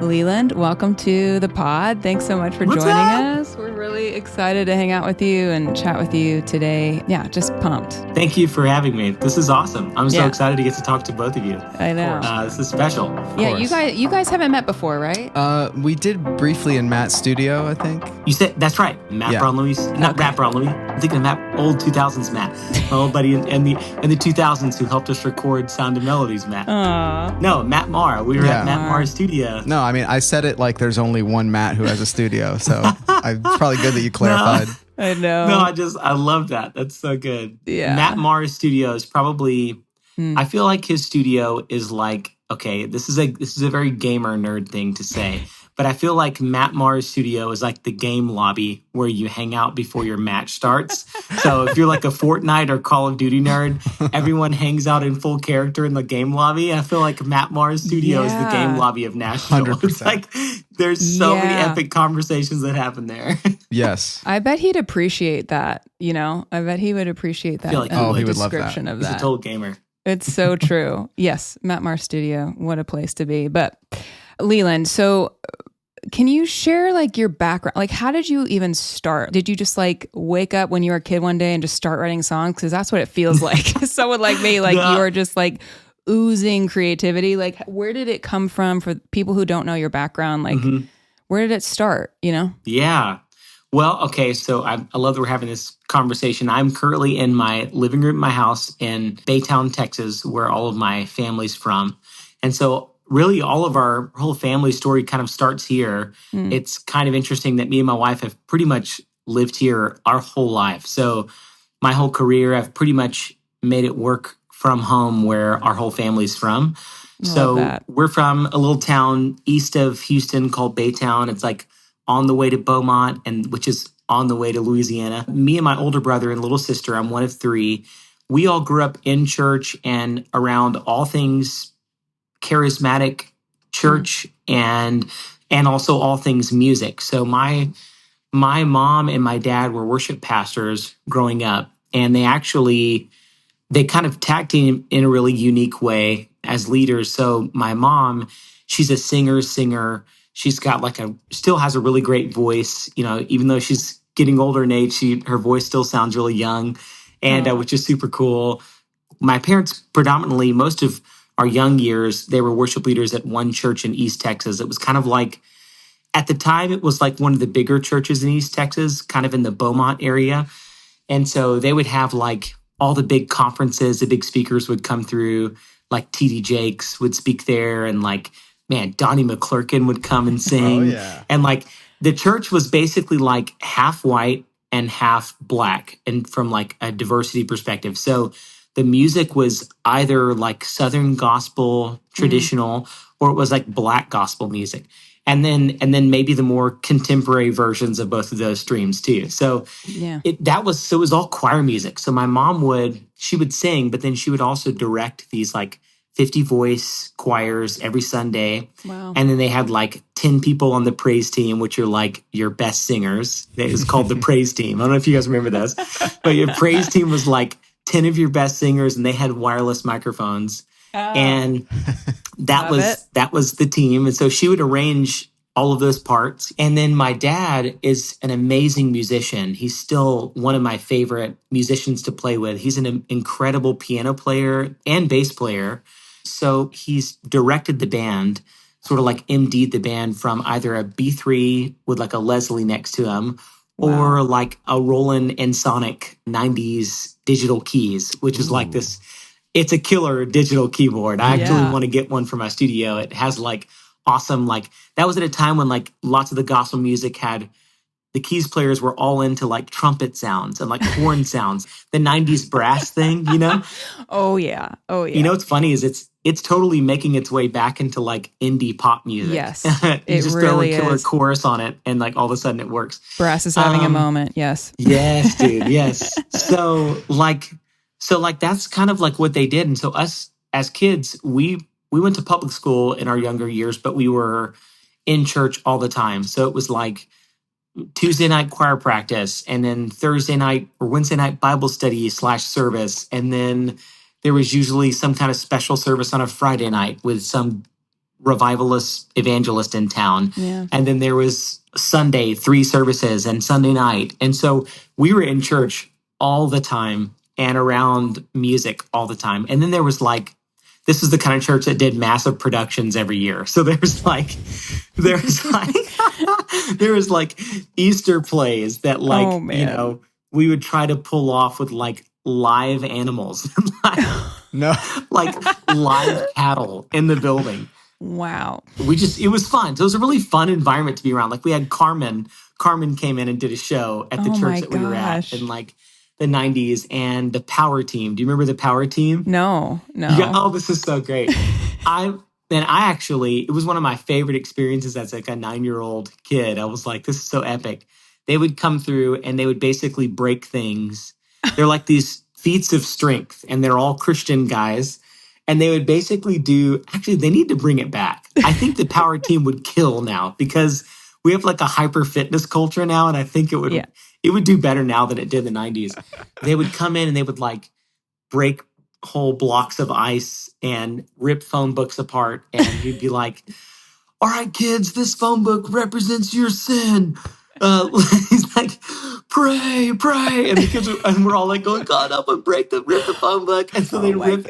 Leeland, welcome to the pod. Thanks so much for joining us. We're really excited to hang out with you and chat with you today. Yeah, just pumped. Thank you for having me. This is awesome. I'm so excited to get to talk to both of you. I know. This is special. Yeah, you guys haven't met before, right? We did briefly in Matt's studio, I think. You said, that's right. Matt Brown Louis. Not Matt Brown Louis. I'm thinking of Matt, old 2000s Matt. My old buddy in the 2000s who helped us record Sound and Melodies, Matt. Aww. No, Matt Marr. We were at Matt Marr's studio. No, I mean, I said it like there's only one Matt who has a studio, so it's probably good that you clarified. No, I know. No, I love that. That's so good. Yeah. Matt Marr's studio is probably, I feel like his studio is like, okay, this is a very gamer nerd thing to say, but I feel like Matt Marr's studio is like the game lobby where you hang out before your match starts. So if you're like a Fortnite or Call of Duty nerd, everyone hangs out in full character in the game lobby. I feel like Matt Marr's studio is the game lobby of Nashville. 100%. It's like there's so many epic conversations that happen there. Yes. I bet he'd appreciate that, you know? I bet he would appreciate that. I feel like he would love that. Of He's that. a total gamer. It's so true. Yes, Matt Marr Studio. What a place to be. But Leeland, so can you share like your background? Like, how did you even start? Did you just like wake up when you were a kid one day and just start writing songs? Because that's what it feels like. Someone like me, like you are just like oozing creativity. Like, where did it come from for people who don't know your background? Like, where did it start, you know? Yeah. Well, okay, so I love that we're having this conversation. I'm currently in my living room, my house in Baytown, Texas, where all of my family's from. And so really all of our whole family story kind of starts here. It's kind of interesting that me and my wife have pretty much lived here our whole life. So my whole career, I've pretty much made it work from home where our whole family's from. So we're from a little town east of Houston called Baytown. It's like on the way to Beaumont, and which is on the way to Louisiana. Me and my older brother and little sister, I'm one of three, we all grew up in church and around all things charismatic church and also all things music. So my mom and my dad were worship pastors growing up, and they kind of tag team in a really unique way as leaders. So my mom, she's a singer. She's got still has a really great voice, you know, even though she's getting older in age, her voice still sounds really young, and which is super cool. My parents predominantly, most of our young years, they were worship leaders at one church in East Texas. It was kind of like, at the time, it was like one of the bigger churches in East Texas, kind of in the Beaumont area. And so they would have like all the big conferences, the big speakers would come through, like T.D. Jakes would speak there, and like, man, Donnie McClurkin would come and sing. Oh, yeah. And like the church was basically like half white and half black, and from like a diversity perspective. So the music was either like Southern gospel, traditional, or it was like Black gospel music. And then maybe the more contemporary versions of both of those streams too. So it was all choir music. So my mom she would sing, but then she would also direct these like 50 voice choirs every Sunday. Wow. And then they had like 10 people on the praise team, which are like your best singers. It was called the praise team. I don't know if you guys remember those, but your praise team was like 10 of your best singers, and they had wireless microphones. And that was the team. And so she would arrange all of those parts. And then my dad is an amazing musician. He's still one of my favorite musicians to play with. He's an incredible piano player and bass player. So he's directed the band, sort of like MD'd the band from either a B3 with like a Leslie next to him, or like a Roland Ensoniq 90s digital keys, which is like this. It's a killer digital keyboard. I actually want to get one for my studio. It has like awesome, like that was at a time when like lots of the gospel music had, the keys players were all into like trumpet sounds and like horn sounds, the 90s brass thing, you know? Oh yeah. You know what's funny is it's totally making its way back into like indie pop music. Yes, you just throw a killer chorus on it and like all of a sudden it works. Brass is having a moment, yes. Yes, dude, yes. So that's kind of like what they did. And so us as kids, we went to public school in our younger years, but we were in church all the time. So it was like Tuesday night choir practice, and then Thursday night or Wednesday night Bible study / service. And then there was usually some kind of special service on a Friday night with some revivalist evangelist in town. Yeah. And then there was Sunday, 3 services, and Sunday night. And so we were in church all the time and around music all the time. And then there was like, this is the kind of church that did massive productions every year. So there was like there was like Easter plays that like, Oh, man. you know, we would try to pull off with like live animals, No. like live cattle in the building. Wow. It was fun. So it was a really fun environment to be around. Like we had Carmen came in and did a show at the Oh, church my that we were at gosh. in like the 90s, and the Power Team. Do you remember the Power Team? No. Yeah. Oh, this is so great. It was one of my favorite experiences as like a 9-year-old kid. I was like, this is so epic. They would come through and they would basically break things. They're like these feats of strength, and they're all Christian guys. And they would basically they need to bring it back. I think the Power Team would kill now because we have like a hyper fitness culture now. And I think it would do better now than it did in the 90s. They would come in and they would like break whole blocks of ice and rip phone books apart. And you'd be like, all right, kids, this phone book represents your sin. He's like, pray. And the kids and we're all like going, God, help him rip the phone book. And so they rip,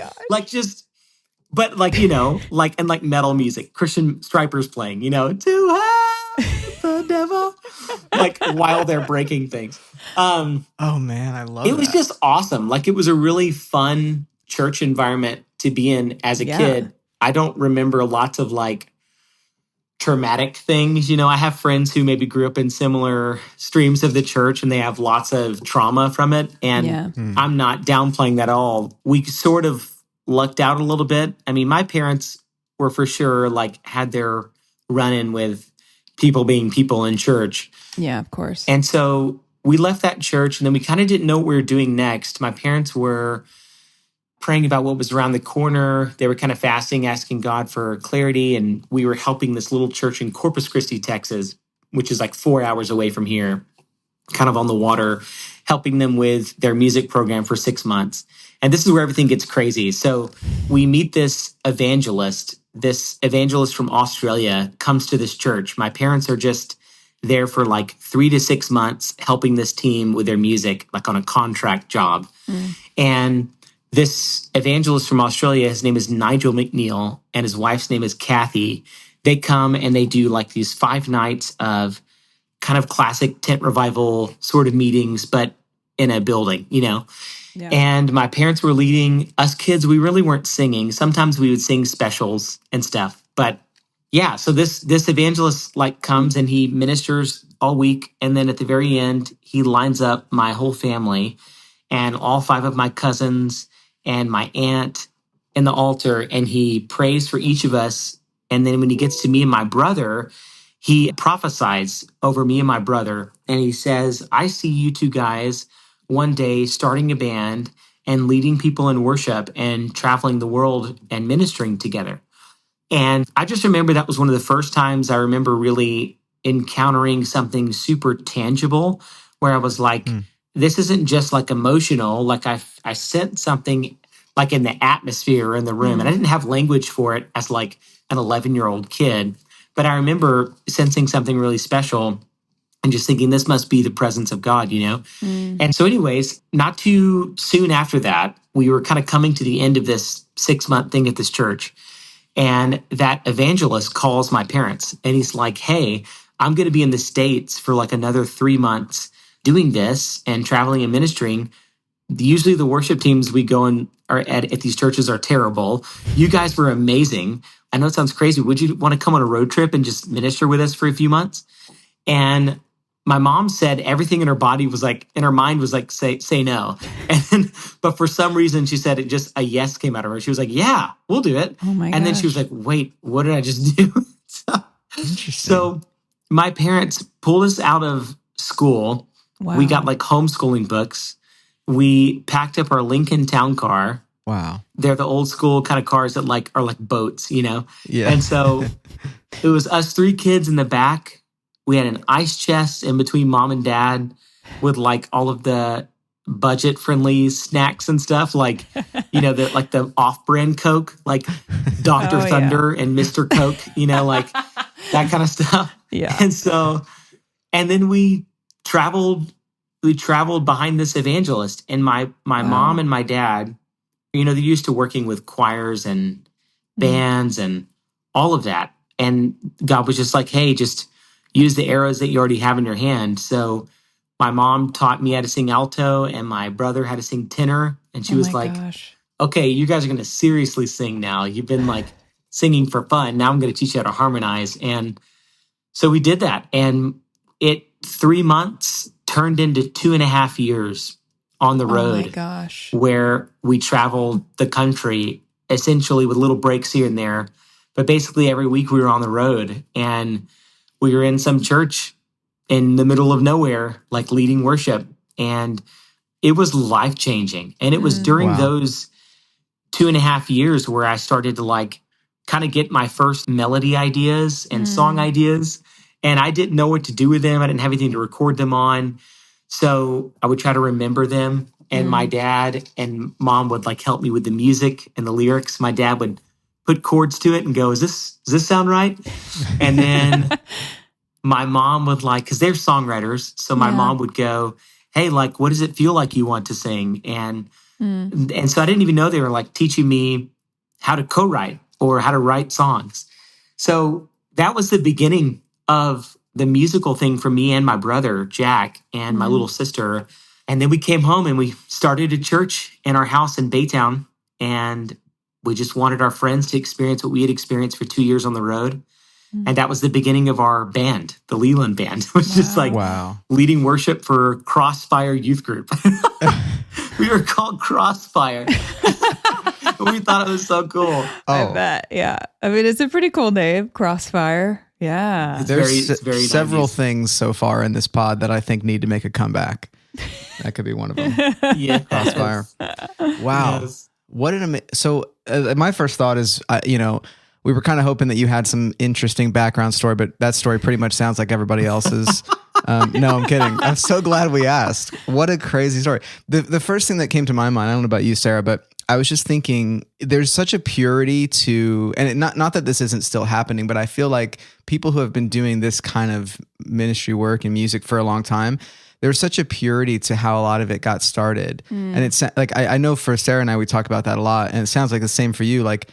but like, you know, like, and like metal music, Christian Stripers playing, you know, to have the devil, like while they're breaking things. Oh man, I love it. It was just awesome. Like it was a really fun church environment to be in as a kid. I don't remember lots of like traumatic things. You know, I have friends who maybe grew up in similar streams of the church and they have lots of trauma from it. And I'm not downplaying that at all. We sort of lucked out a little bit. I mean, my parents were for sure like had their run-in with people being people in church. Yeah, of course. And so we left that church and then we kind of didn't know what we were doing next. My parents were praying about what was around the corner. They were kind of fasting, asking God for clarity. And we were helping this little church in Corpus Christi, Texas, which is like 4 hours away from here, kind of on the water, helping them with their music program for 6 months. And this is where everything gets crazy. So we meet this evangelist from Australia comes to this church. My parents are just there for like 3 to 6 months, helping this team with their music, like on a contract job. And this evangelist from Australia, his name is Nigel McNeil, and his wife's name is Kathy. They come and they do like these 5 nights of kind of classic tent revival sort of meetings, but in a building, you know? Yeah. And my parents were leading us kids. We really weren't singing. Sometimes we would sing specials and stuff. But yeah, so this evangelist like comes and he ministers all week. And then at the very end, he lines up my whole family and all 5 of my cousins and my aunt in the altar. And he prays for each of us. And then when he gets to me and my brother, he prophesies over me and my brother. And he says, I see you 2 guys one day starting a band and leading people in worship and traveling the world and ministering together. And I just remember that was one of the first times I remember really encountering something super tangible where I was like, this isn't just like emotional. Like I sensed something like in the atmosphere in the room. And I didn't have language for it as like an 11-year-old kid. But I remember sensing something really special and just thinking this must be the presence of God, you know? And so anyways, not too soon after that, we were kind of coming to the end of this 6-month thing at this church. And that evangelist calls my parents and he's like, hey, I'm going to be in the States for like another 3 months doing this and traveling and ministering. Usually the worship teams we go and are at these churches are terrible. You guys were amazing. I know it sounds crazy. Would you want to come on a road trip and just minister with us for a few months? And my mom said everything in her body was like, in her mind was like, say no. But for some reason, she said a yes came out of her. She was like, yeah, we'll do it. Oh my And then she was like, wait, what did I just do? So my parents pulled us out of school. Wow. We got like homeschooling books. We packed up our Lincoln Town Car. Wow. They're the old school kind of cars that like are like boats, you know? Yeah. And so it was us 3 kids in the back. We had an ice chest in between mom and dad with like all of the budget-friendly snacks and stuff, like, the off-brand Coke, like Dr. Oh, yeah. Thunder and Mr. Coke, like that kind of stuff. Yeah. And then we traveled behind this evangelist, and my mom and my dad, they're used to working with choirs and bands and all of that. And God was just like, hey, just use the arrows that you already have in your hand. So my mom taught me how to sing alto, and my brother how to sing tenor. And she was like, gosh. okay, you guys are going to seriously sing now. You've been like singing for fun. Now I'm going to teach you how to harmonize. And so we did that. And 3 months turned into 2.5 years on the road. Oh my gosh. Where we traveled the country essentially with little breaks here and there. But basically every week we were on the road, and we were in some church in the middle of nowhere, like leading worship. And it was life-changing. And it was during those 2.5 years where I started to like kind of get my first melody ideas and song ideas. And I didn't know what to do with them. I didn't have anything to record them on. So I would try to remember them. And my dad and mom would like help me with the music and the lyrics. My dad would put chords to it and go, does this sound right? And then my mom would like, because they're songwriters. So my mom would go, hey, like, what does it feel like you want to sing? And so I didn't even know they were like teaching me how to co-write or how to write songs. So that was the beginning of the musical thing for me and my brother, Jack, and my little sister. And then we came home and we started a church in our house in Baytown. And we just wanted our friends to experience what we had experienced for 2 years on the road. And that was the beginning of our band, the Leeland Band, which is like leading worship for Crossfire Youth Group. We were called Crossfire. We thought it was so cool. I bet. Yeah. I mean, it's a pretty cool name, Crossfire. Yeah. There's very several 90s. things so far in this pod that I think need to make a comeback. That could be one of them. Yeah. Crossfire. Wow. Yes. What an so my first thought is, we were kind of hoping that you had some interesting background story, but that story pretty much sounds like everybody else's. No, I'm kidding. I'm so glad we asked. What a crazy story. The first thing that came to my mind, I don't know about you, Sarah, but I was just thinking there's such a purity to, and not that this isn't still happening, but I feel like people who have been doing this kind of ministry work and music for a long time, there's such a purity to how a lot of it got started. And it's like, I know for Sarah and I, we talk about that a lot, and it sounds like the same for you. Like,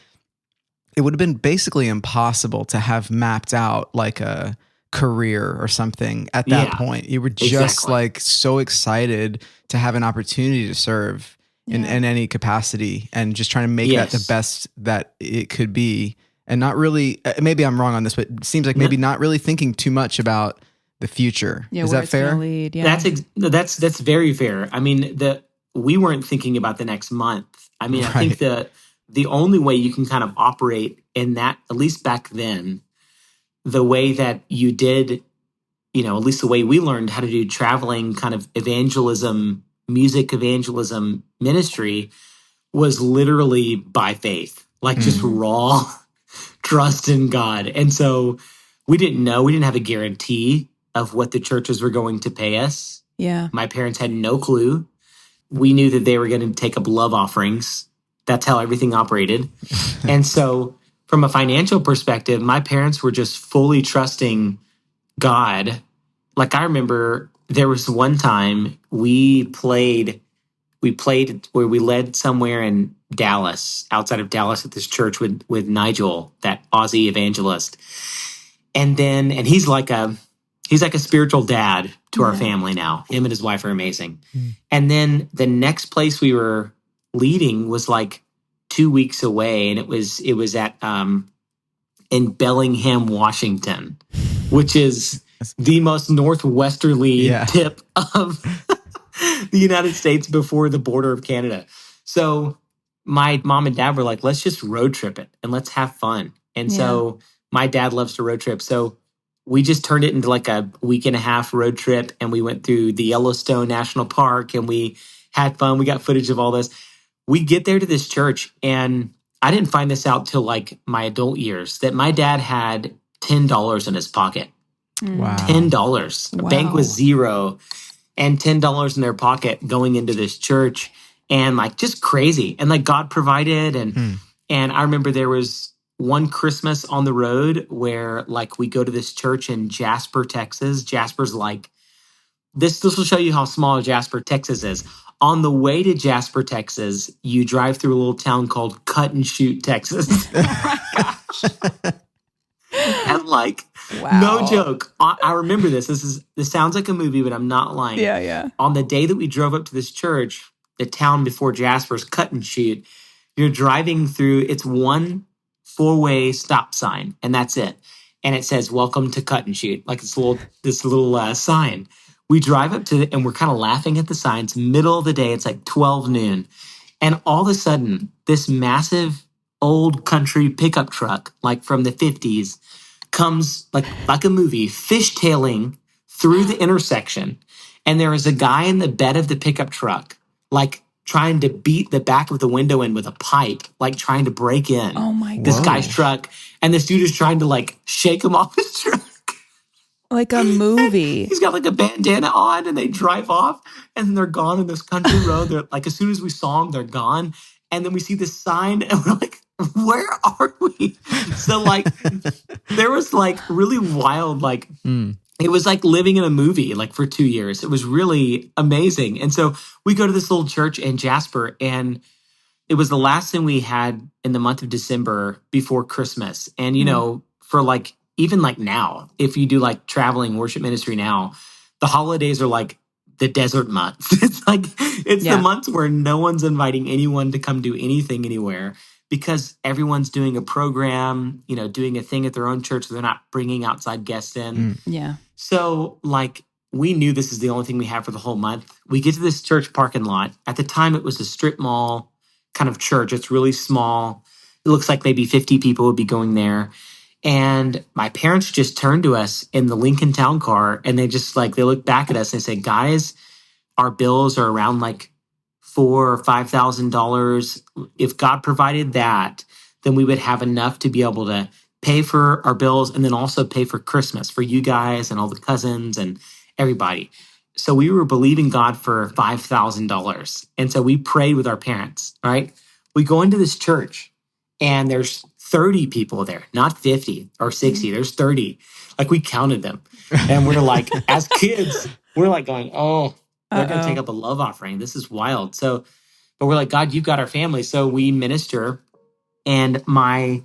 it would have been basically impossible to have mapped out like a career or something at that point. You were just like so excited to have an opportunity to serve in any capacity, and just trying to make that the best that it could be. And not really, maybe I'm wrong on this, but it seems like maybe not really thinking too much about the future. Yeah, is that fair? Lead, yeah. That's very fair. I mean, we weren't thinking about the next month. I mean, I think the only way you can kind of operate in that, at least back then, the way that you did, at least the way we learned how to do traveling kind of evangelism, music evangelism ministry, was literally by faith, like just raw trust in God. And so we didn't have a guarantee of what the churches were going to pay us. Yeah. My parents had no clue. We knew that they were going to take up love offerings. That's how everything operated. And so from a financial perspective, my parents were just fully trusting God. Like, I remember there was one time we played where we led somewhere in Dallas, outside of Dallas, at this church with Nigel, that Aussie evangelist. And he's like a spiritual dad to our family now. Him and his wife are amazing. And then the next place we were leading was like 2 weeks away, and it was at in Bellingham, Washington, which is the most northwesterly tip of the United States before the border of Canada. So my mom and dad were like, let's just road trip it and let's have fun. And so my dad loves to road trip. So we just turned it into like a week and a half road trip, and we went through the Yellowstone National Park, and we had fun. We got footage of all this. We get there to this church, and I didn't find this out till like my adult years, that my dad had $10 in his pocket. Wow. $10. The bank was zero. and $10 in their pocket going into this church, and like just crazy. And like God provided. And I remember there was one Christmas on the road where like we go to this church in Jasper, Texas. Jasper's like, this will show you how small Jasper, Texas is. On the way to Jasper, Texas, you drive through a little town called Cut and Shoot, Texas. Oh my gosh. And like, Wow. no joke. I remember this. This sounds like a movie, but I'm not lying. Yeah. On the day that we drove up to this church, the town before Jasper's Cut and Shoot, you're driving through, it's one 4-way stop sign, and that's it. And it says, "Welcome to Cut and Shoot." Like this little sign. We drive up to it, and we're kind of laughing at the sign. It's middle of the day. It's like 12 noon. And all of a sudden, this massive old country pickup truck, like from the 50s, comes like a movie, fishtailing through the intersection. And there is a guy in the bed of the pickup truck, like trying to beat the back of the window in with a pipe, like trying to break in Oh my this God. guy's truck. And this dude is trying to like shake him off his truck. Like a movie. He's got like a bandana on, and they drive off, and then they're gone in this country road. They're like, as soon as we saw them, they're gone. And then we see this sign, and we're like, where are we? So like, there was like really wild, like, it was like living in a movie, like for 2 years. It was really amazing. And so we go to this little church in Jasper, and it was the last thing we had in the month of December before Christmas. And, you know, for like, even like now, if you do like traveling worship ministry now, the holidays are like the desert months. It's the months where no one's inviting anyone to come do anything anywhere, because everyone's doing a program, you know, doing a thing at their own church. They're not bringing outside guests in. Yeah. So like, we knew this is the only thing we have for the whole month. We get to this church parking lot. At the time, it was a strip mall kind of church. It's really small. It looks like maybe 50 people would be going there. And my parents just turned to us in the Lincoln Town Car, and they just like, they looked back at us and said, "Guys, our bills are around like $4,000 or $5,000. If God provided that, then we would have enough to be able to pay for our bills and then also pay for Christmas for you guys and all the cousins and everybody." So we were believing God for $5,000. And so we prayed with our parents, right? We go into this church, and there's 30 people there, not 50 or 60. There's 30. Like, we counted them. And we're like, as kids, we're like going, oh, they're going to take up a love offering. This is wild. So, but we're like, God, you've got our family. So we minister, and my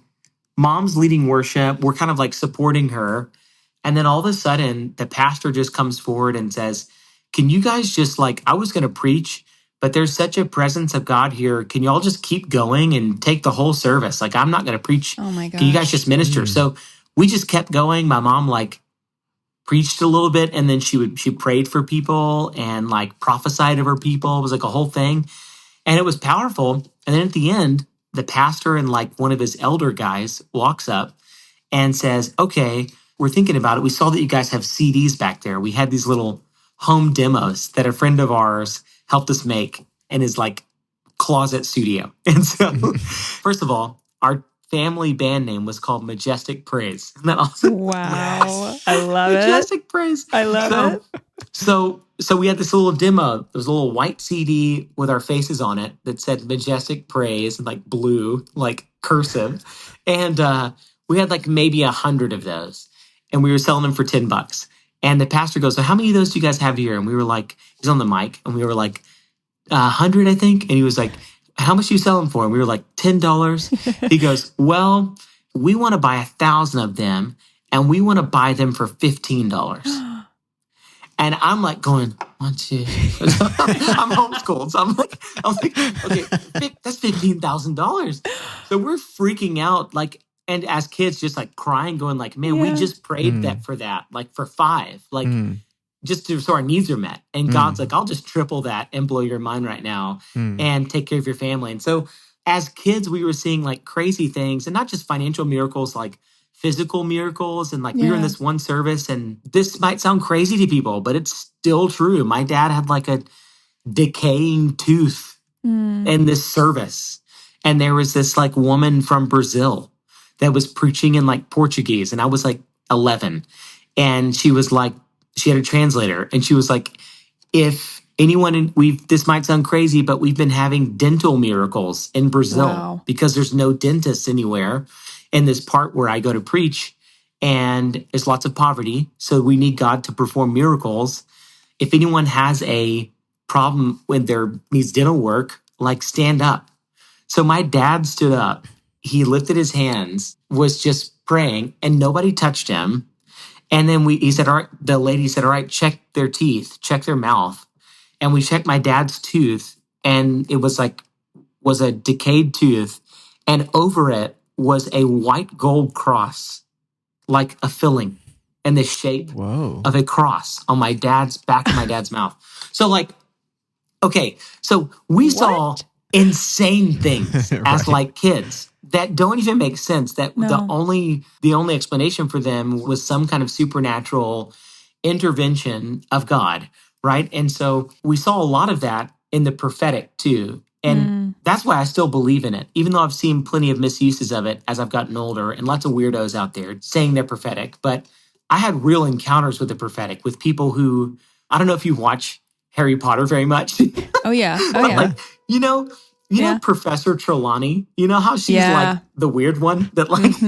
mom's leading worship. We're kind of like supporting her. And then all of a sudden, the pastor just comes forward and says, "Can you guys just like, I was going to preach, but there's such a presence of God here. Can you all just keep going and take the whole service? Like, I'm not going to preach. Oh my gosh. Can you guys just minister?" So we just kept going. My mom like preached a little bit, and then she prayed for people and like prophesied over people. It was like a whole thing. And it was powerful. And then at the end, the pastor and like one of his elder guys walks up and says, "Okay, we're thinking about it. We saw that you guys have CDs back there. We had these little home demos that a friend of ours helped us make in his like closet studio." And so, first of all, our family band name was called Majestic Praise. Isn't that awesome? Wow. Yes. I love Majestic Praise. I love it. So we had this little demo. There was a little white CD with our faces on it that said Majestic Praise in like blue, like cursive. And we had like maybe 100 of those. And we were selling them for $10. And the pastor goes, "So how many of those do you guys have here?" And we were like, he's on the mic, and we were like, 100, I think. And he was like, "How much do you sell them for?" And we were like, $10. He goes, "Well, we want to buy 1,000 of them, and we want to buy them for $15. And I'm like going, 1, 2. I'm homeschooled. So I'm like, okay, that's $15,000. So we're freaking out, like, and as kids, just like crying, going like, "Man, we just prayed that for that, like for 5, like just so our needs are met." And God's like, "I'll just triple that and blow your mind right now and take care of your family." And so as kids, we were seeing like crazy things, and not just financial miracles, like physical miracles. And like we were in this one service, and this might sound crazy to people, but it's still true. My dad had like a decaying tooth in this service. And there was this like woman from Brazil that was preaching in like Portuguese. And I was like 11. And she was like, she had a translator, and she was like, if anyone, this might sound crazy, but we've been having dental miracles in Brazil Wow. because there's no dentists anywhere in this part where I go to preach, and there's lots of poverty. So we need God to perform miracles. If anyone has a problem when there needs dental work, like stand up. So my dad stood up. He lifted his hands, was just praying, and nobody touched him. And then he said, all right, the lady said, all right, check their teeth, check their mouth. And we checked my dad's tooth, and it was a decayed tooth. And over it was a white gold cross, like a filling in the shape Whoa. of a cross on my dad's back of my dad's mouth. So okay, so we saw insane things as like kids that don't even make sense. That No. the only explanation for them was some kind of supernatural intervention of God, right? And so we saw a lot of that in the prophetic too. And that's why I still believe in it, even though I've seen plenty of misuses of it as I've gotten older and lots of weirdos out there saying they're prophetic. But I had real encounters with the prophetic with people who, I don't know if you watch Harry Potter very much. Oh yeah. Oh But yeah. like, you know Professor Trelawney, you know how she's Yeah. like the weird one that like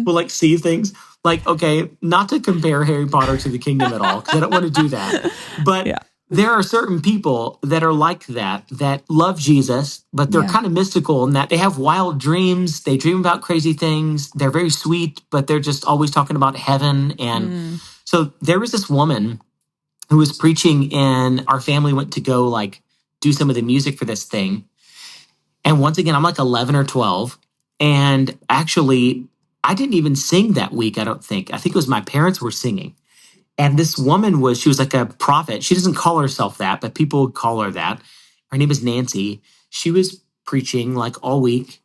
will like see things. Like, okay, not to compare Harry Potter to the kingdom at all, because I don't want to do that. But Yeah. there are certain people that are like that love Jesus, but they're Yeah. kind of mystical in that they have wild dreams. They dream about crazy things. They're very sweet, but they're just always talking about heaven. And so there was this woman who was preaching, and our family went to go like do some of the music for this thing. And once again, I'm like 11 or 12. And actually, I didn't even sing that week, I don't think. I think it was my parents were singing. And this woman she was like a prophet. She doesn't call herself that, but people would call her that. Her name is Nancy. She was preaching like all week.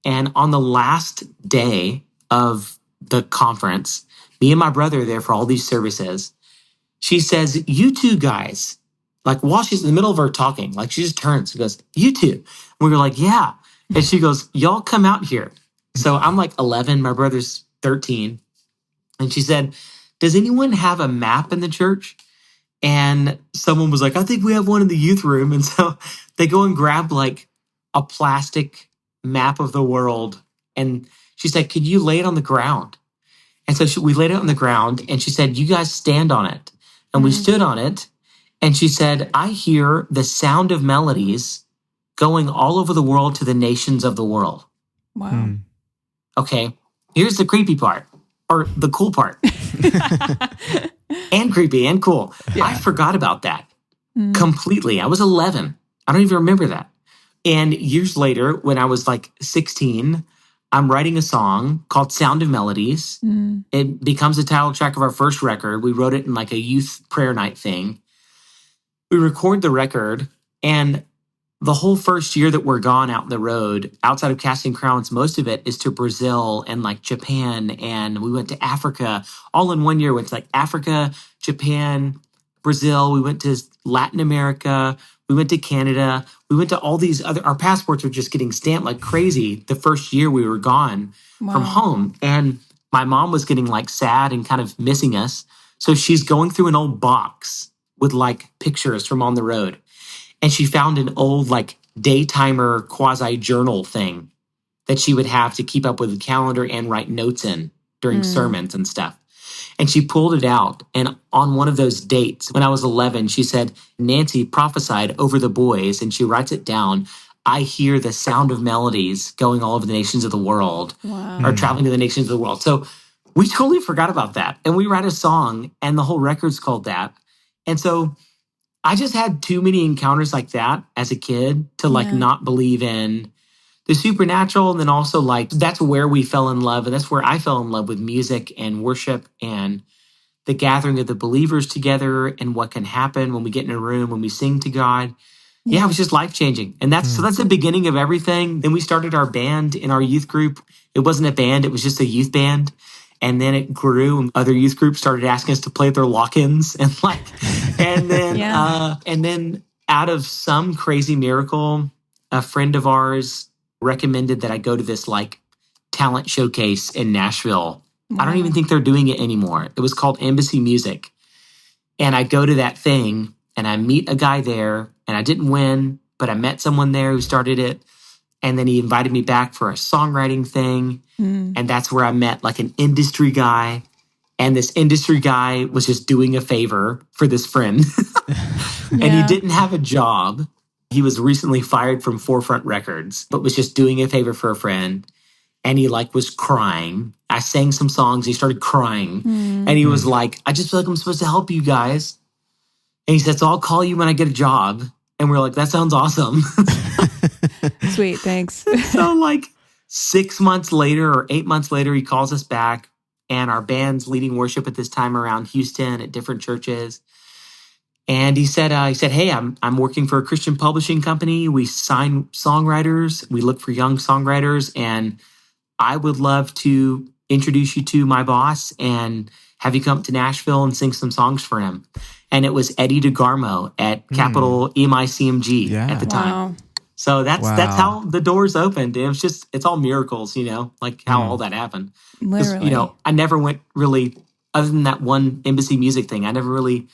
And on the last day of the conference, me and my brother are there for all these services. She says, you two guys, like while she's in the middle of her talking, like she just turns and goes, you two. And we were like, yeah. And she goes, y'all come out here. So I'm like 11, my brother's 13. And she said, does anyone have a map in the church? And someone was like, I think we have one in the youth room. And so they go and grab like a plastic map of the world. And she said, could you lay it on the ground? And so we laid it on the ground, and she said, you guys stand on it. And we stood on it. And she said, I hear the sound of melodies going all over the world to the nations of the world. Wow. Okay, here's the creepy part, or the cool part. And creepy and cool. Yeah. I forgot about that completely. I was 11. I don't even remember that. And years later, when I was like 16, I'm writing a song called Sound of Melodies. It becomes the title track of our first record. We wrote it in like a youth prayer night thing. We record the record, and the whole first year that we're gone out on the road, outside of Casting Crowns, most of it is to Brazil and like Japan. And we went to Africa all in 1 year. Went to like Africa, Japan, Brazil. We went to Latin America. We went to Canada. We went to all these our passports were just getting stamped like crazy the first year we were gone from home. And my mom was getting like sad and kind of missing us. So she's going through an old box with like pictures from on the road. And she found an old like daytimer quasi journal thing that she would have to keep up with the calendar and write notes in during sermons and stuff. And she pulled it out. And on one of those dates, when I was 11, she said, Nancy prophesied over the boys, and she writes it down. I hear the sound of melodies going all over the nations of the world, or traveling to the nations of the world. So we totally forgot about that. And we write a song, and the whole record's called that. And so I just had too many encounters like that as a kid to like not believe in the supernatural. And then also like, that's where we fell in love. And that's where I fell in love with music and worship and the gathering of the believers together and what can happen when we get in a room, when we sing to God. Yeah, it was just life-changing. And that's the beginning of everything. Then we started our band in our youth group. It wasn't a band, it was just a youth band. And then it grew, and other youth groups started asking us to play their lock-ins, and then out of some crazy miracle, a friend of ours recommended that I go to this like talent showcase in Nashville. I don't even think they're doing it anymore. It was called Embassy Music. And I go to that thing, and I meet a guy there, and I didn't win, but I met someone there who started it. And then he invited me back for a songwriting thing. And that's where I met like an industry guy. And this industry guy was just doing a favor for this friend. And he didn't have a job. He was recently fired from Forefront Records, but was just doing a favor for a friend. And he like was crying. I sang some songs. He started crying. And he was like, I just feel like I'm supposed to help you guys. And he said, so I'll call you when I get a job. And we're like, that sounds awesome. Sweet, thanks. So like 6 months later or 8 months later, he calls us back, and our band's leading worship at this time around Houston at different churches. And he said, hey, I'm working for a Christian publishing company. We sign songwriters. We look for young songwriters, and I would love to introduce you to my boss and have you come up to Nashville and sing some songs for him. And it was Eddie DeGarmo at Capital MICMG at the time. Wow. So that's how the doors opened. It was just, it's all miracles, like how all that happened. Literally. I never went really, other than that one Embassy Music thing, I never really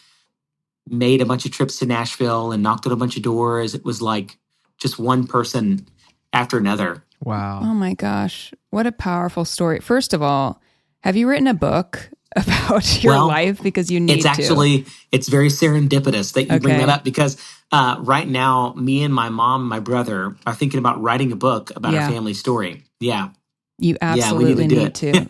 made a bunch of trips to Nashville and knocked on a bunch of doors. It was like just one person after another. Wow. Oh my gosh. What a powerful story. First of all, have you written a book about your life? Because you need it's very serendipitous that you bring that up, because right now, me and my mom and my brother are thinking about writing a book about our family story. Yeah. You absolutely need to.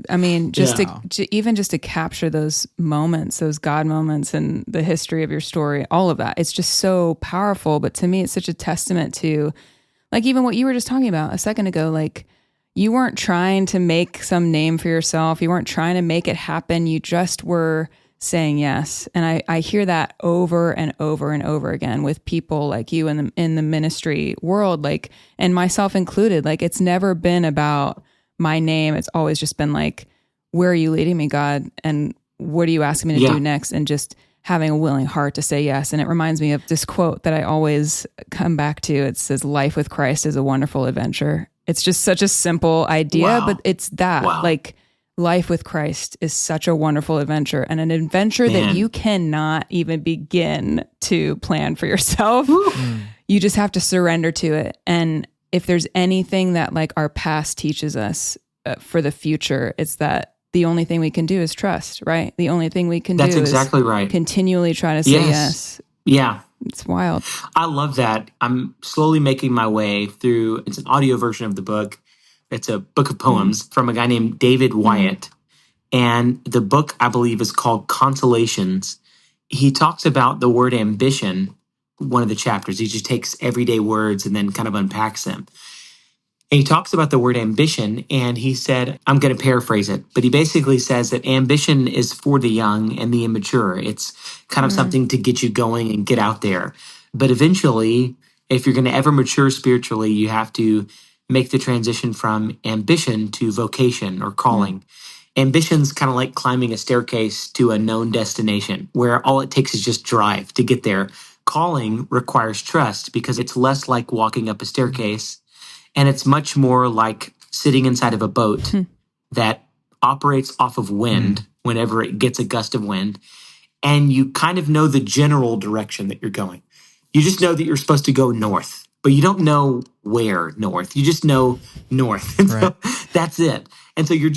I mean, just to capture those moments, those God moments and the history of your story, all of that. It's just so powerful. But to me, it's such a testament to, like, even what you were just talking about a second ago, like, you weren't trying to make some name for yourself. You weren't trying to make it happen. You just were saying yes. And I hear that over and over and over again with people like you in the ministry world, like, and myself included. Like, it's never been about my name. It's always just been like, where are you leading me, God? And what are you asking me to do next? And just having a willing heart to say yes. And it reminds me of this quote that I always come back to. It says, life with Christ is a wonderful adventure. It's just such a simple idea, but it's that. Like, life with Christ is such a wonderful adventure, and an adventure that you cannot even begin to plan for yourself. You just have to surrender to it. And if there's anything that like our past teaches us for the future, it's that the only thing we can do is trust, right? The only thing we can do is continually try to say yes. Yeah. It's wild. I love that. I'm slowly making my way through, it's an audio version of the book. It's a book of poems from a guy named David Wyatt. And the book, I believe, is called Consolations. He talks about the word ambition, one of the chapters. He just takes everyday words and then kind of unpacks them. And he talks about the word ambition, and he said, I'm going to paraphrase it, but he basically says that ambition is for the young and the immature. It's kind of something to get you going and get out there. But eventually, if you're going to ever mature spiritually, you have to make the transition from ambition to vocation or calling. Ambition's kind of like climbing a staircase to a known destination where all it takes is just drive to get there. Calling requires trust because it's less like walking up a staircase, and it's much more like sitting inside of a boat that operates off of wind whenever it gets a gust of wind. And you kind of know the general direction that you're going. You just know that you're supposed to go north, but you don't know where north. You just know north. And so that's it. And so you're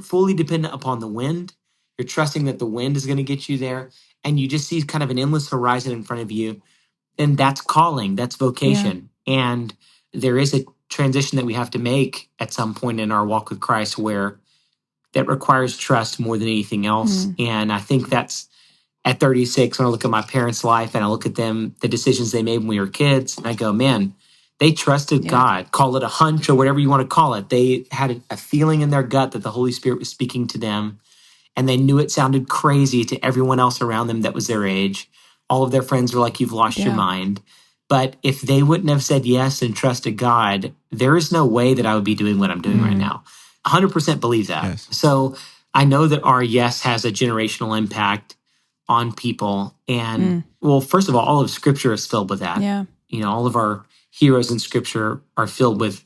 fully dependent upon the wind. You're trusting that the wind is going to get you there. And you just see kind of an endless horizon in front of you. And that's calling, that's vocation. Yeah. And there is a transition that we have to make at some point in our walk with Christ where that requires trust more than anything else. And I think that's at 36, when I look at my parents' life and I look at them, the decisions they made when we were kids, and I go, man, they trusted God. Call it a hunch or whatever you want to call it. They had a feeling in their gut that the Holy Spirit was speaking to them, and they knew it sounded crazy to everyone else around them that was their age. All of their friends were like, you've lost your mind. But if they wouldn't have said yes and trusted God, there is no way that I would be doing what I'm doing right now. 100% believe that. Yes. So I know that our yes has a generational impact on people. And well, first of all of Scripture is filled with that. Yeah. All of our heroes in Scripture are filled with,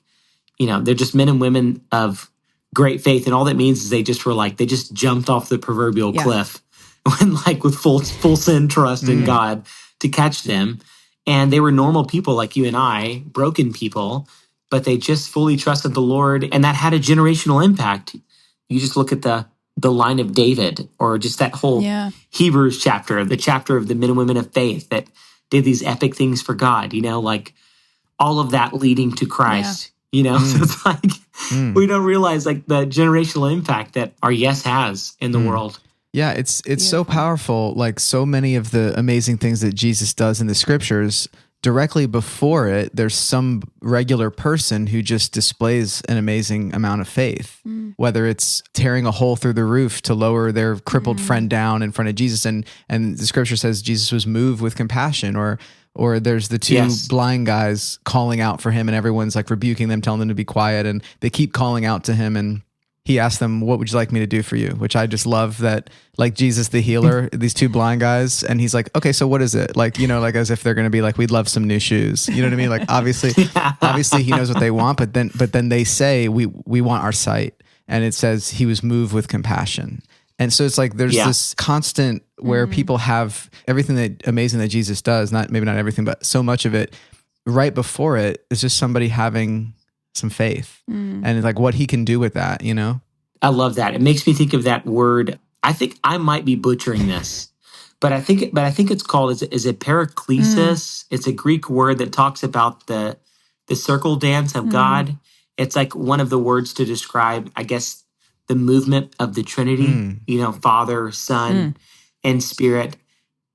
they're just men and women of great faith. And all that means is they just jumped off the proverbial cliff when like with full sin trust in God to catch them. And they were normal people like you and I, broken people, but they just fully trusted the Lord, and that had a generational impact. You just look at the line of David, or just that whole Hebrews chapter, the chapter of the men and women of faith that did these epic things for God, like all of that leading to Christ, So it's like we don't realize like the generational impact that our yes has in the world. Yeah, it's so powerful. Like so many of the amazing things that Jesus does in the scriptures, directly before it, there's some regular person who just displays an amazing amount of faith, whether it's tearing a hole through the roof to lower their crippled friend down in front of Jesus. And the scripture says Jesus was moved with compassion, or there's the two blind guys calling out for him, and everyone's like rebuking them, telling them to be quiet, and they keep calling out to him, and he asked them, "What would you like me to do for you?" Which I just love that, like Jesus the healer, these two blind guys, and he's like, "Okay, so what is it?" Like, like as if they're going to be like, "We'd love some new shoes." You know what I mean? Like obviously he knows what they want, but then they say, "We want our sight," and it says he was moved with compassion. And so it's like there's this constant where people have everything that amazing that Jesus does, maybe not everything, but so much of it. Right before it is just somebody having some faith and like what he can do with that, I love that. It makes me think of that word. I think I might be butchering this, but I think it's called is it paraklesis? It's a Greek word that talks about the circle dance of God. It's like one of the words to describe, I guess, the movement of the Trinity, Father, Son, and Spirit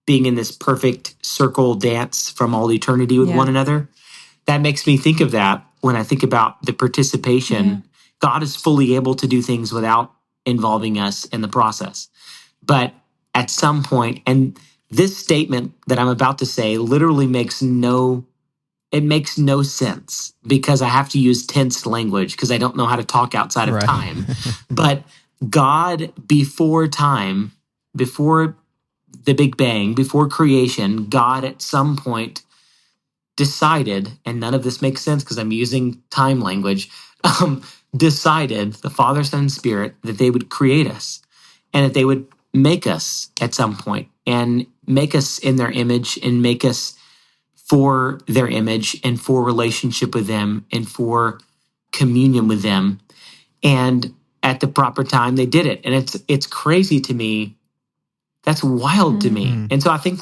being in this perfect circle dance from all eternity with one another. That makes me think of that when I think about the participation. God is fully able to do things without involving us in the process. But at some point, and this statement that I'm about to say literally makes no sense, because I have to use tense language because I don't know how to talk outside of time. But God, before time, before the Big Bang, before creation, God at some point decided, and none of this makes sense because I'm using time language, decided, the Father, Son, and Spirit, that they would create us and that they would make us at some point and make us in their image and make us for their image and for relationship with them and for communion with them. And at the proper time, they did it. And it's crazy to me. That's wild to me. And so I think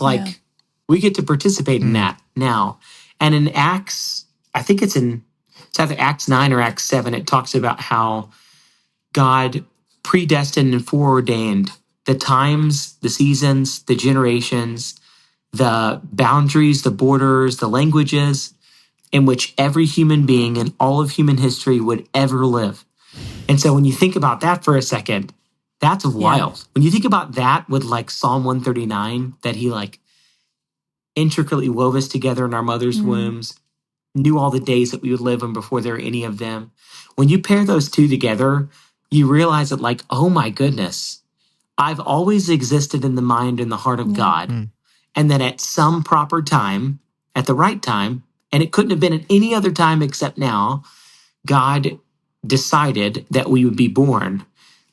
we get to participate in that now. And in Acts, I think it's either Acts 9 or Acts 7, it talks about how God predestined and foreordained the times, the seasons, the generations, the boundaries, the borders, the languages in which every human being in all of human history would ever live. And so when you think about that for a second, that's wild. When you think about that with like Psalm 139, that he like intricately wove us together in our mother's wombs, knew all the days that we would live in before there were any of them. When you pair those two together, you realize that like, oh my goodness, I've always existed in the mind and the heart of God. And then at some proper time, at the right time, and it couldn't have been at any other time except now, God decided that we would be born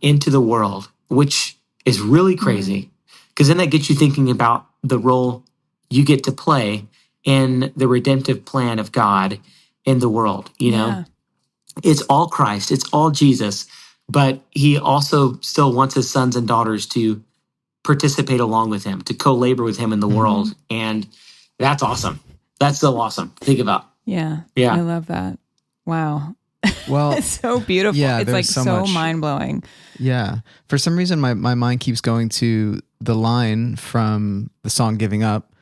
into the world, which is really crazy. Because then that gets you thinking about the role you get to play in the redemptive plan of God in the world. It's all Christ, it's all Jesus, but he also still wants his sons and daughters to participate along with him, to co-labor with him in the world. And that's awesome. That's so awesome. Think about. Yeah. I love that. Wow. Well, it's so beautiful. Yeah, it's like so much. mind-blowing. Yeah. For some reason, my mind keeps going to the line from the song Giving Up.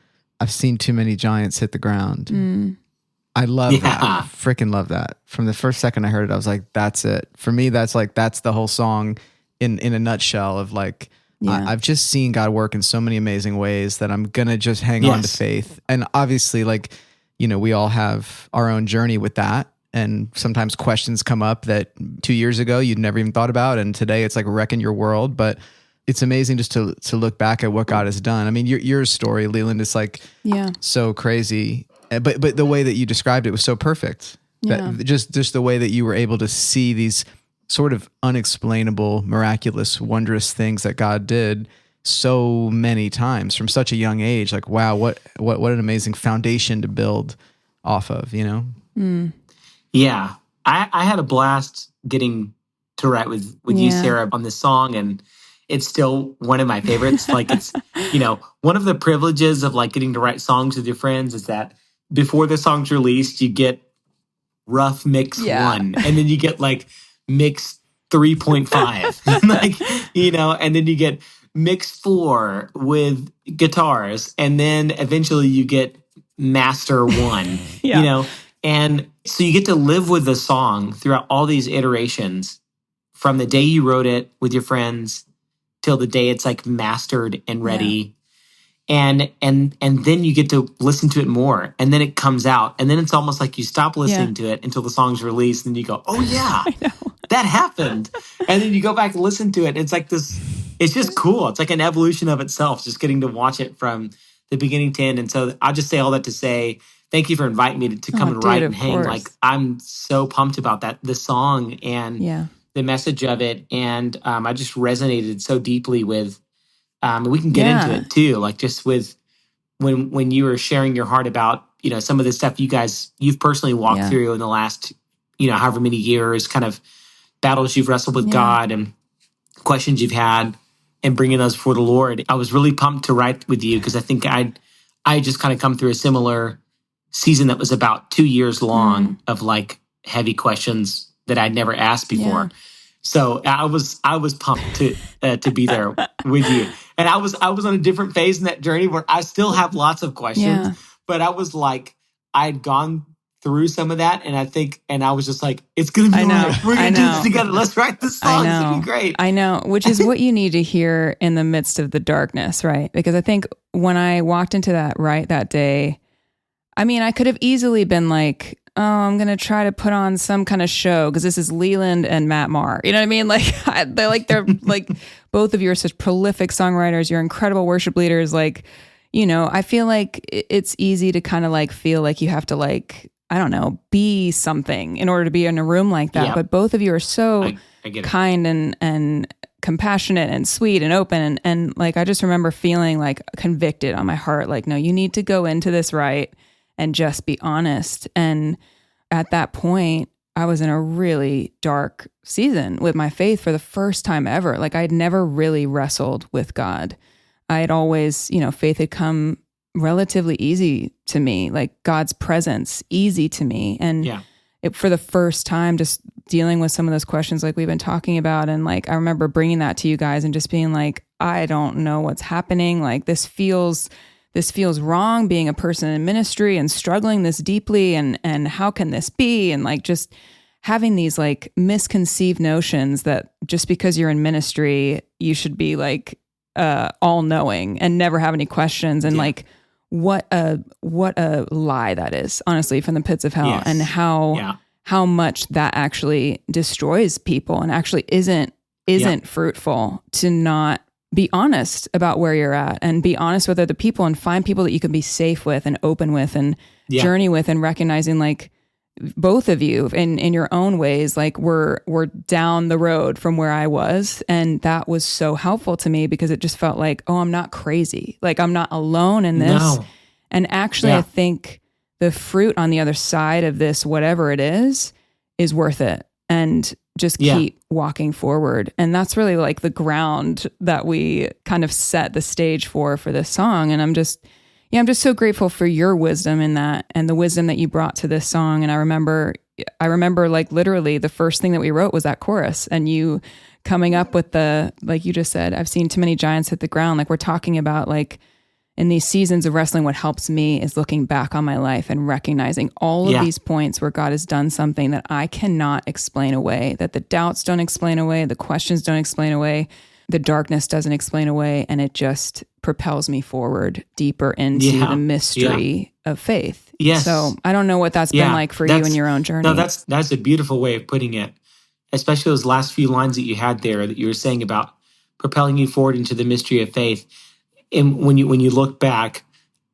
I've seen too many giants hit the ground. I love that. Freaking love that. From the first second I heard it, I was like, that's it. For me, that's the whole song in a nutshell of like, I've just seen God work in so many amazing ways that I'm going to just hang on to faith. And obviously, like, we all have our own journey with that. And sometimes questions come up that 2 years ago you'd never even thought about. And today it's like wrecking your world. But it's amazing just to look back at what God has done. I mean, your story, Leeland, is like so crazy. But the way that you described it was so perfect. That just the way that you were able to see these sort of unexplainable, miraculous, wondrous things that God did so many times from such a young age. Like, wow, what an amazing foundation to build off of, you know? Yeah. I had a blast getting to write with you, Sarah, on this song, and it's still one of my favorites. Like, it's, one of the privileges of like getting to write songs with your friends is that before the song's released, you get rough mix 1, and then you get like mix 3.5, and then you get mix 4 with guitars, and then eventually you get master 1, and so you get to live with the song throughout all these iterations from the day you wrote it with your friends till the day it's like mastered and ready. And then you get to listen to it more, and then it comes out, and then it's almost like you stop listening to it until the song's released, and you go, oh yeah, that happened. And then you go back and listen to it. And it's like this, it's just cool. It's like an evolution of itself, just getting to watch it from the beginning to end. And so I'll just say all that to say, thank you for inviting me to come and write and hang. Course. Like, I'm so pumped about the song and the message of it. And I just resonated so deeply with, we can get into it too, like just with when you were sharing your heart about, some of the stuff you've personally walked through in the last, however many years, kind of battles you've wrestled with God and questions you've had, and bringing those before the Lord. I was really pumped to write with you because I think I just kind of come through a similar season that was about 2 years long of like heavy questions that I'd never asked before. Yeah. So I was pumped to be there with you. And I was on a different phase in that journey where I still have lots of questions, but I was like, I'd gone through some of that, and I was just like, it's gonna be all right. We're gonna do this together. Let's write this song. It's gonna be great. I know, which is what you need to hear in the midst of the darkness, right? Because I think when I walked into that day, I mean, I could have easily been like, oh, I'm going to try to put on some kind of show because this is Leeland and Matt Maher. You know what I mean? Like, they're like, both of you are such prolific songwriters. You're incredible worship leaders. Like, I feel like it's easy to kind of like feel like you have to like, I don't know, be something in order to be in a room like that. Yep. But both of you are so kind and compassionate and sweet and open. And like, I just remember feeling like convicted on my heart. Like, no, you need to go into this right and just be honest. And at that point, I was in a really dark season with my faith for the first time ever. Like, I'd never really wrestled with God. I had always, faith had come relatively easy to me, like God's presence easy to me. And for the first time, just dealing with some of those questions like we've been talking about. And like, I remember bringing that to you guys and just being like, I don't know what's happening. Like, this feels wrong, being a person in ministry and struggling this deeply, and how can this be? And like, just having these like misconceived notions that just because you're in ministry, you should be like all knowing and never have any questions. And like, what a lie that is, honestly, from the pits of hell. And how much that actually destroys people and actually isn't fruitful to not be honest about where you're at and be honest with other people and find people that you can be safe with and open with and journey with, and recognizing like both of you in your own ways, like we're down the road from where I was. And that was so helpful to me because it just felt like, oh, I'm not crazy. Like, I'm not alone in this. No. And actually, I think the fruit on the other side of this, whatever it is worth it. And just keep walking forward. And that's really like the ground that we kind of set the stage for this song. And I'm just so grateful for your wisdom in that, and the wisdom that you brought to this song. And I remember like literally the first thing that we wrote was that chorus, and you coming up with like you just said, I've seen too many giants hit the ground. Like, we're talking about like, in these seasons of wrestling, what helps me is looking back on my life and recognizing all of these points where God has done something that I cannot explain away, that the doubts don't explain away, the questions don't explain away, the darkness doesn't explain away, and it just propels me forward deeper into the mystery of faith. Yes. So I don't know what that's been like for you in your own journey. No, that's a beautiful way of putting it, especially those last few lines that you had there that you were saying about propelling you forward into the mystery of faith. And when you look back,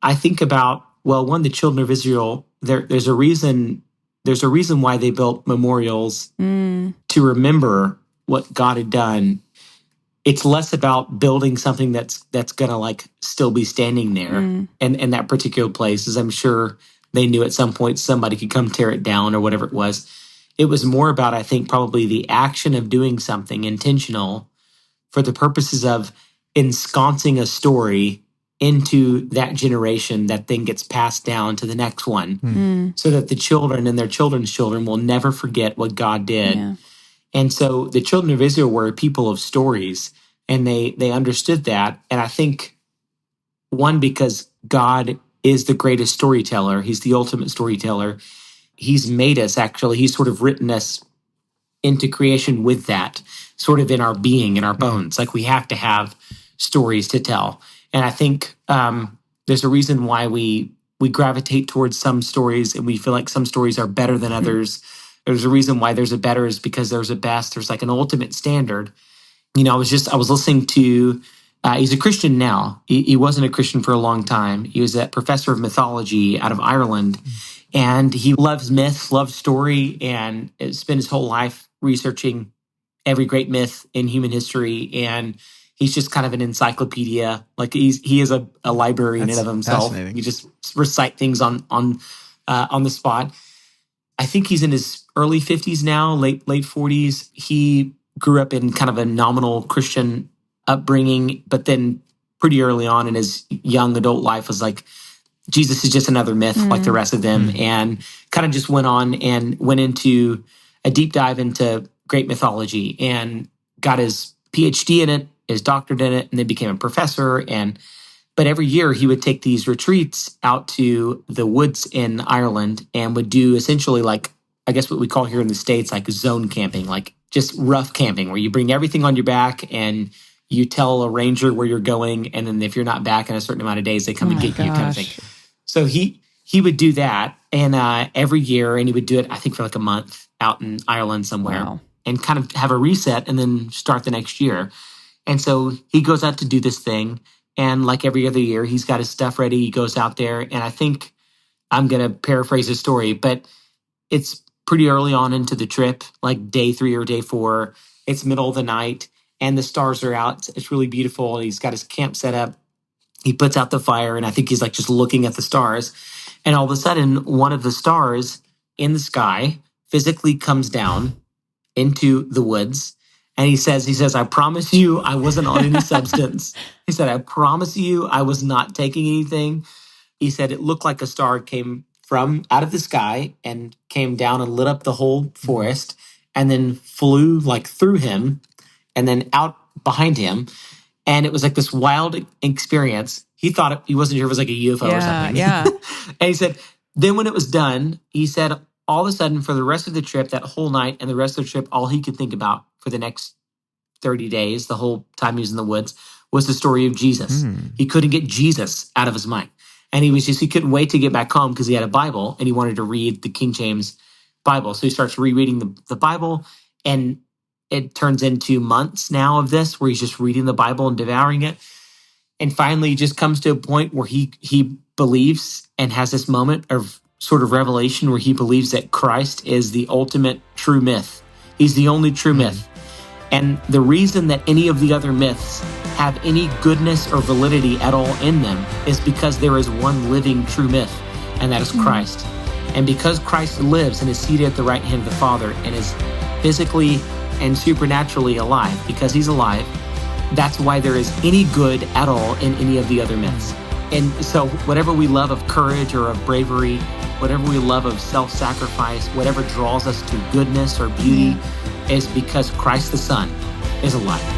I think about, well, one, the children of Israel, there's a reason why they built memorials to remember what God had done. it's less about building something that's going to like still be standing there and that particular place, as I'm sure they knew at some point somebody could come tear it down or whatever it was. It was more about, I think, probably the action of doing something intentional for the purposes of ensconcing a story into that generation that then gets passed down to the next one so that the children and their children's children will never forget what God did. Yeah. And so the children of Israel were a people of stories, and they understood that. And I think, one, because God is the greatest storyteller, he's the ultimate storyteller. He's made us, actually, he's sort of written us into creation with that, sort of in our being, in our bones. Like we have to have stories to tell. And I think there's a reason why we gravitate towards some stories and we feel like some stories are better than others. There's a reason why there's a better is because there's a best. There's like an ultimate standard. You know, I was listening to, he's a Christian now. He wasn't a Christian for a long time. He was a professor of mythology out of Ireland. And he loves myths, loves story, and spent his whole life researching every great myth in human history. And he's just kind of an encyclopedia. Like he is a librarian in of himself. You just recite things on the spot. I think he's in his early 50s now, late 40s. He grew up in kind of a nominal Christian upbringing, but then pretty early on in his young adult life was like, Jesus is just another myth like the rest of them, and kind of just went on and went into a deep dive into great mythology and got his PhD in it, his doctorate in it, and then became a professor. But every year he would take these retreats out to the woods in Ireland and would do essentially like, I guess what we call here in the States, like zone camping, like just rough camping, where you bring everything on your back and you tell a ranger where you're going. And then if you're not back in a certain amount of days, they come and get you kind of thing. So he would do that and every year, and he would do it, I think, for like a month out in Ireland somewhere and kind of have a reset and then start the next year. And so he goes out to do this thing. And like every other year, he's got his stuff ready. He goes out there. And I think I'm going to paraphrase his story, but it's pretty early on into the trip, like day 3 or day 4. It's middle of the night and the stars are out. It's really beautiful. He's got his camp set up. He puts out the fire, and I think he's like just looking at the stars. And all of a sudden, one of the stars in the sky physically comes down into the woods. And he says, I promise you I wasn't on any substance. He said, I promise you I was not taking anything. He said it looked like a star came from out of the sky and came down and lit up the whole forest and then flew like through him and then out behind him. And it was like this wild experience. He thought he wasn't sure if it was like a UFO or something. Yeah. And he said, then when it was done, he said, all of a sudden for the rest of the trip, that whole night and the rest of the trip, all he could think about for the next 30 days, the whole time he was in the woods, was the story of Jesus. He couldn't get Jesus out of his mind. And he couldn't wait to get back home because he had a Bible and he wanted to read the King James Bible. So he starts rereading the Bible, and it turns into months now of this where he's just reading the Bible and devouring it. And finally, he just comes to a point where he believes and has this moment of sort of revelation where he believes that Christ is the ultimate true myth. He's the only true myth. And the reason that any of the other myths have any goodness or validity at all in them is because there is one living true myth, and that is Christ. And because Christ lives and is seated at the right hand of the Father and is physically and supernaturally alive, because he's alive, that's why there is any good at all in any of the other myths. And so whatever we love of courage or of bravery, whatever we love of self-sacrifice, whatever draws us to goodness or beauty is because Christ the Son is alive.